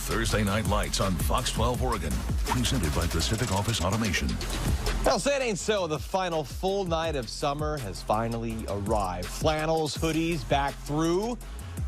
Thursday Night Lights on Fox 12 Oregon. Presented by Pacific Office Automation. Well, say it ain't so. The final full night of summer has finally arrived. Flannels, hoodies, back through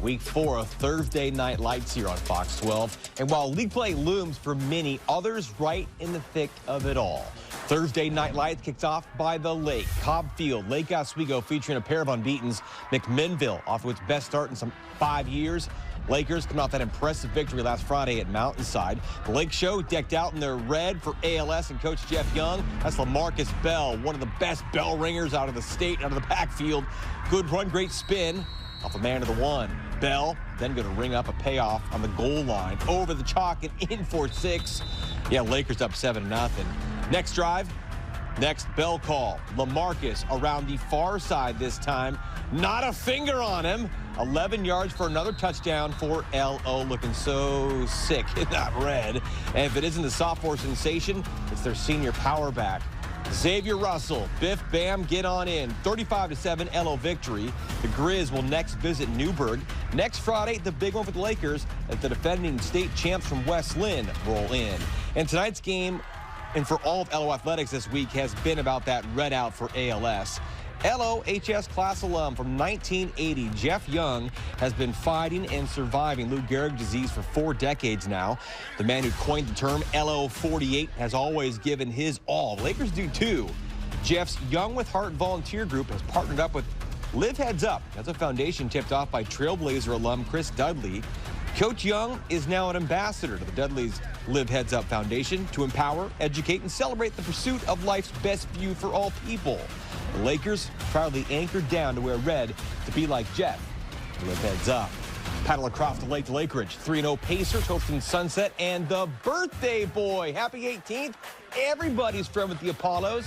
week 4 of Thursday Night Lights here on Fox 12. And while league play looms for many, others right in the thick of it all. Thursday Night Lights kicks off by the lake. Cobb Field, Lake Oswego featuring a pair of unbeatens. McMinnville off to its best start in some 5 years. Lakers coming off that impressive victory last Friday at Mountainside. The Lake Show decked out in their red for ALS and Coach Jeff Young. That's LaMarcus Bell, one of the best bell ringers out of the state, out of the backfield. Good run, great spin off a man to the one. Bell then going to ring up a payoff on the goal line. Over the chalk and in for 6. Yeah, Lakers up 7-0. Next drive, next bell call. LaMarcus around the far side this time. Not a finger on him. 11 yards for another touchdown for L.O. Looking so sick in that red. And if it isn't the sophomore sensation, it's their senior power back. Xavier Russell, Biff Bam, get on in. 35-7 L.O. victory. The Grizz will next visit Newburgh. Next Friday, the big one for the Lakers as the defending state champs from West Lynn roll in. And tonight's game, and for all of L.O. athletics this week, has been about that red out for ALS. LOHS class alum from 1980, Jeff Young, has been fighting and surviving Lou Gehrig disease for 4 decades now. The man who coined the term LO48 has always given his all. Lakers do too. Jeff's Young with Heart volunteer group has partnered up with Live Heads Up. That's a foundation tipped off by Trailblazer alum Chris Dudley. Coach Young is now an ambassador to the Dudley's Live Heads Up Foundation to empower, educate, and celebrate the pursuit of life's best view for all people. The Lakers proudly anchored down to wear red to be like Jeff. Live Heads Up. Paddle across the lake to Lakeridge. 3-0 Pacers hosting Sunset and the birthday boy. Happy 18th. Everybody's friend with the Apollos.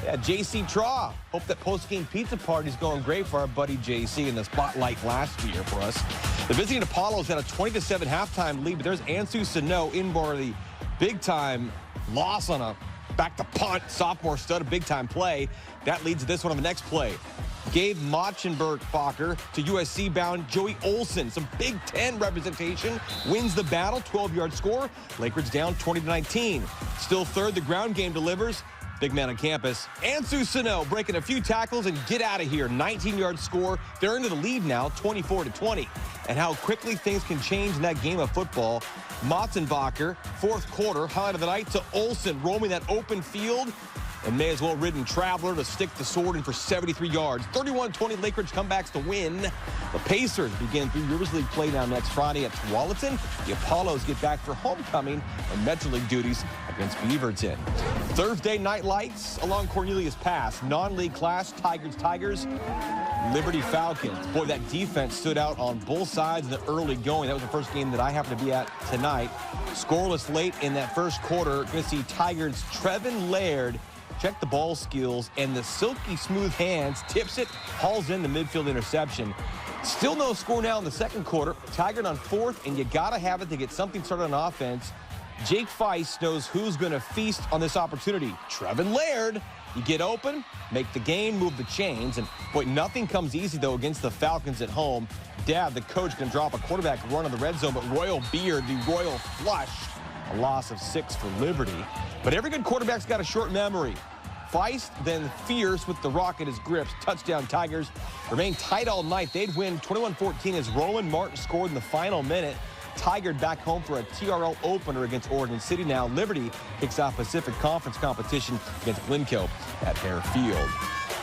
Yeah, JC Traw. Hope that post-game pizza party's going great for our buddy JC in the spotlight last year for us. The visiting Apollos had a 20-7 halftime lead, but there's Ansu Sano in for the big-time loss on a back-to-punt sophomore stud, a big-time play. That leads to this one on the next play. Gabe Mochenberg-Fokker to USC-bound Joey Olson. Some Big Ten representation. Wins the battle, 12-yard score. Lakeridge down 20-19. Still third, the ground game delivers. Big man on campus. Ansu Sano breaking a few tackles and get out of here. 19-yard score. They're into the lead now, 24-20. And how quickly things can change in that game of football. Motzenbacher, fourth quarter, highlight of the night to Olson, roaming that open field. And may as well ridden Traveler to stick the sword in for 73 yards. 31-20 Lakeridge comebacks to win. The Pacers begin 3 Rivers League play now next Friday at Tualatin. The Apollos get back for homecoming and Metro League duties against Beaverton. Thursday Night Lights along Cornelius Pass. Non-league class, Tigers, Liberty Falcons. Boy, that defense stood out on both sides in the early going. That was the first game that I happened to be at tonight. Scoreless late in that first quarter. Going to see Tigers' Trevin Laird check the ball skills, and the silky smooth hands, tips it, hauls in the midfield interception. Still no score now in the second quarter. Tigard on fourth, and you got to have it to get something started on offense. Jake Feist knows who's going to feast on this opportunity. Trevin Laird. You get open, make the gain, move the chains, and boy, nothing comes easy, though, against the Falcons at home. Dad, the coach, can drop a quarterback run on the red zone, but Royal Beard, the Royal Flush, a loss of 6 for Liberty. But every good quarterback's got a short memory. Feist, then fierce with the rock at his grips. Touchdown Tigers. Remain tight all night. They'd win 21-14 as Roland Martin scored in the final minute. Tigard back home for a TRL opener against Oregon City. Now Liberty kicks off Pacific Conference competition against Glencoe at Hare Field.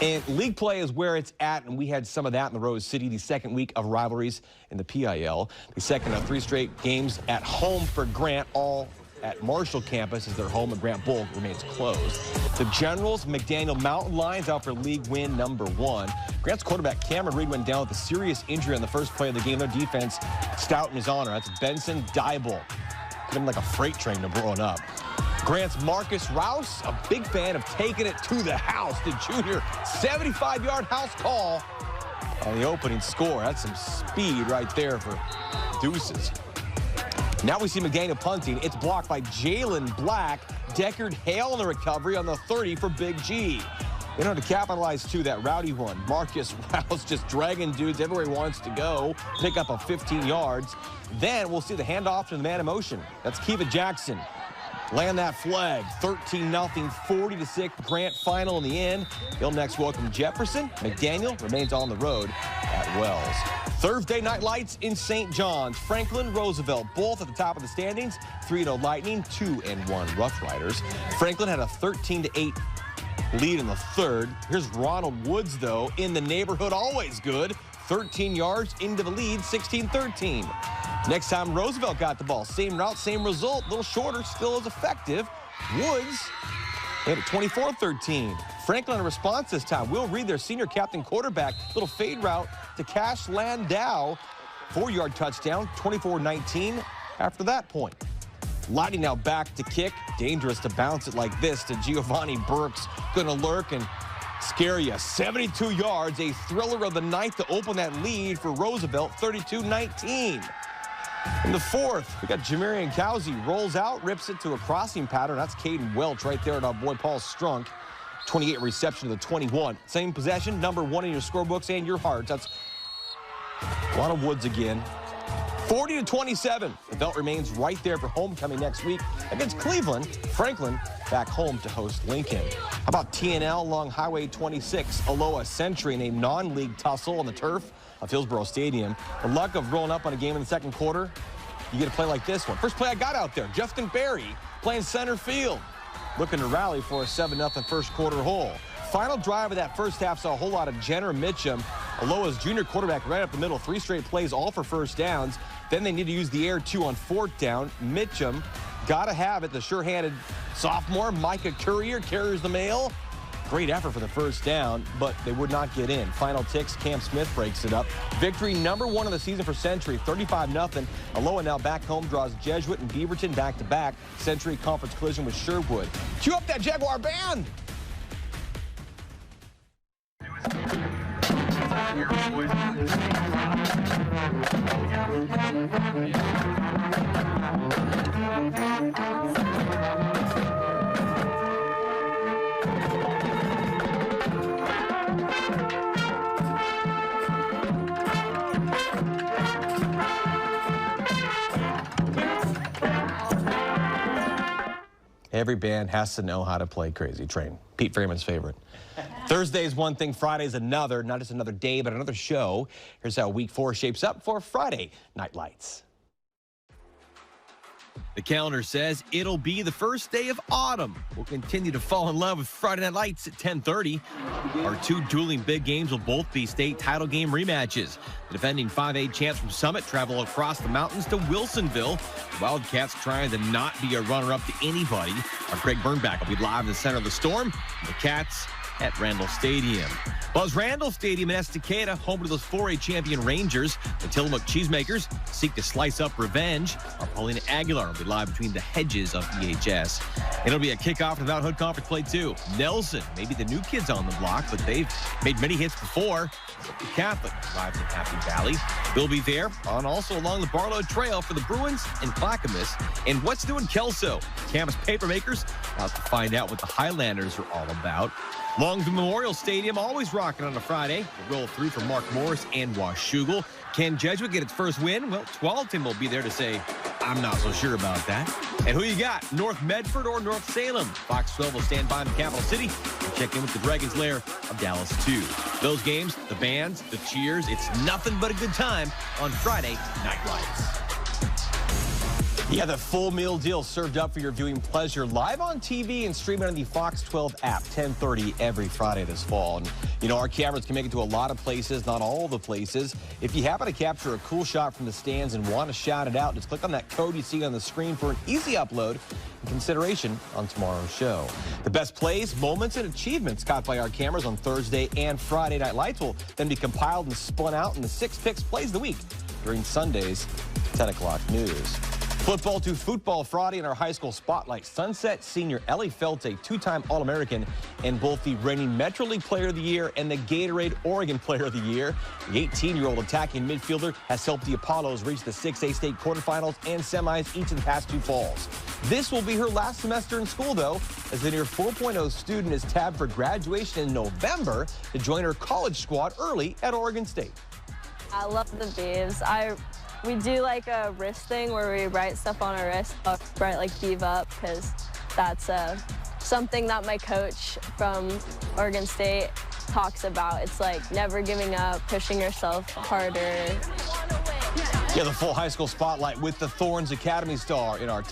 And league play is where it's at, and we had some of that in the Rose City, the second week of rivalries in the PIL. The second of 3 straight games at home for Grant, all at Marshall campus as their home, and Grant Bull remains closed. The Generals, McDaniel Mountain Lions out for league win number 1. Grant's quarterback Cameron Reed went down with a serious injury on the first play of the game. Their defense stout in his honor. That's Benson Dybel. Put him like a freight train to blowing up. Grant's Marcus Rouse, a big fan of taking it to the house. The junior 75-yard house call on the opening score. That's some speed right there for Deuces. Now we see McDaniel punting. It's blocked by Jalen Black. Deckard Hale in the recovery on the 30 for Big G. You know, to capitalize, too, that rowdy one. Marcus Rouse just dragging dudes everywhere he wants to go. Pick up a 15 yards. Then we'll see the handoff to the man in motion. That's Kiva Jackson. Land that flag. 13-0, 40-6 Grant final in the end. He'll next welcome Jefferson. McDaniel remains on the road at Wells. Thursday night lights in St. John's. Franklin, Roosevelt, both at the top of the standings. 3-0 Lightning, 2-1 Rough Riders. Franklin had a 13-8 lead in the third. Here's Ronald Woods, though, in the neighborhood, always good. 13 yards into the lead, 16-13. Next time Roosevelt got the ball, same route, same result, a little shorter, still as effective. Woods hit it 24-13. Franklin in response this time. Will Reed, their senior captain quarterback, little fade route to Cash Landau. 4-yard touchdown, 24-19 after that point. Lightning now back to kick. Dangerous to bounce it like this to Giovanni Burks. Gonna lurk and scare you. 72 yards, a thriller of the night to open that lead for Roosevelt, 32-19. In the fourth, we got Jamarian Cowsey. Rolls out, rips it to a crossing pattern. That's Caden Welch right there at our boy Paul Strunk. 28 reception to the 21. Same possession, number 1 in your scorebooks and your hearts. That's a lot of Woods again. 40-27. The belt remains right there for homecoming next week against Cleveland. Franklin back home to host Lincoln. How about TNL along Highway 26? Aloha Century in a non-league tussle on the turf of Hillsborough Stadium. The luck of rolling up on a game in the second quarter, you get a play like this one. First play I got out there, Justin Berry playing center field. Looking to rally for a 7-0 first quarter hole. Final drive of that first half saw a whole lot of Jenner Mitchum, Aloha's junior quarterback, right up the middle. 3 straight plays, all for first downs. Then they need to use the air 2 on 4th down. Mitchum got to have it. The sure-handed sophomore, Micah Courier, carries the mail. Great effort for the first down, but they would not get in. Final ticks, Cam Smith breaks it up. Victory number 1 of the season for Century, 35-0. Aloha now back home, draws Jesuit and Beaverton back-to-back. Century conference collision with Sherwood. Cue up that Jaguar band! Every band has to know how to play Crazy Train. Pete Freeman's favorite. Thursday's one thing, Friday's another. Not just another day, but another show. Here's how week 4 shapes up for Friday Night Lights. The calendar says it'll be the first day of autumn. We'll continue to fall in love with Friday Night Lights at 10:30. Our 2 dueling big games will both be state title game rematches. The defending 5A champs from Summit travel across the mountains to Wilsonville. The Wildcats trying to not be a runner-up to anybody. Our Craig Burnback will be live in the center of the storm. The Cats at Randall Stadium. Buzz Randall Stadium in Estacada, home to those 4A champion Rangers. The Tillamook Cheesemakers seek to slice up revenge. Our Paulina Aguilar will be live between the hedges of EHS. It'll be a kickoff to the Mount Hood Conference play, too. Nelson, maybe the new kids on the block, but they've made many hits before. The Catholic live in Happy Valley. They'll be there on also along the Barlow Trail for the Bruins and Clackamas. And what's new in Kelso? Campus Papermakers about to find out what the Highlanders are all about. Longview Memorial Stadium always rocking on a Friday. We'll roll through for Mark Morris and Washougal. Can Jesuit get its first win? Well, Tualatin will be there to say, I'm not so sure about that. And who you got, North Medford or North Salem? Fox 12 will stand by in the capital city and check in with the Dragons' lair of Dallas 2. Those games, the bands, the cheers, it's nothing but a good time on Friday Night Lights. Yeah, the full meal deal served up for your viewing pleasure, live on TV and streaming on the Fox 12 app, 10:30 every Friday this fall. And, you know, our cameras can make it to a lot of places, not all the places. If you happen to capture a cool shot from the stands and want to shout it out, just click on that code you see on the screen for an easy upload and consideration on tomorrow's show. The best plays, moments, and achievements caught by our cameras on Thursday and Friday Night Lights will then be compiled and spun out in the 6 Picks Plays of the Week during Sunday's 10 o'clock news. Football to football Friday in our high school spotlight. Sunset senior Ellie Felt, a two-time All-American and both the reigning Metro League Player of the Year and the Gatorade Oregon Player of the Year. The 18-year-old attacking midfielder has helped the Apollos reach the 6A state quarterfinals and semis each of the past two falls. This will be her last semester in school, though, as the near 4.0 student is tabbed for graduation in November to join her college squad early at Oregon State. I love the beeves. We do like a wrist thing where we write stuff on our wrist. I'll write like beeve up because that's something that my coach from Oregon State talks about. It's like never giving up, pushing yourself harder. Yeah, the full high school spotlight with the Thorns Academy star in our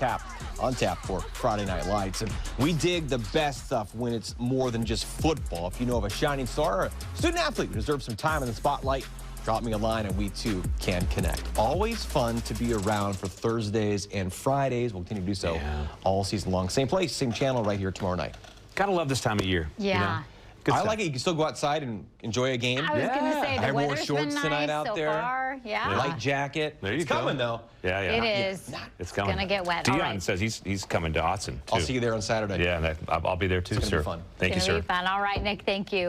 on tap for Friday Night Lights. And we dig the best stuff when it's more than just football. If you know of a shining star or a student athlete who deserves some time in the spotlight, drop me a line and we too can connect. Always fun to be around for Thursdays and Fridays. We'll continue to do so all season long. Same place, same channel right here tomorrow night. Gotta love this time of year. Yeah. You know? Good I stuff. like it. You can still go outside and enjoy a game. I was going to say, I the wore weather's shorts been nice tonight out so there. far. Yeah. Light jacket. There you it's go. coming, though. Yeah, yeah. It is. It's coming. Going to get wet. Dion All right. says he's coming to Austin, too. I'll see you there on Saturday. Yeah, and I'll be there, too, It's gonna sir. be fun. Thank you, It's sir. going to be fun. All right, Nick, thank you.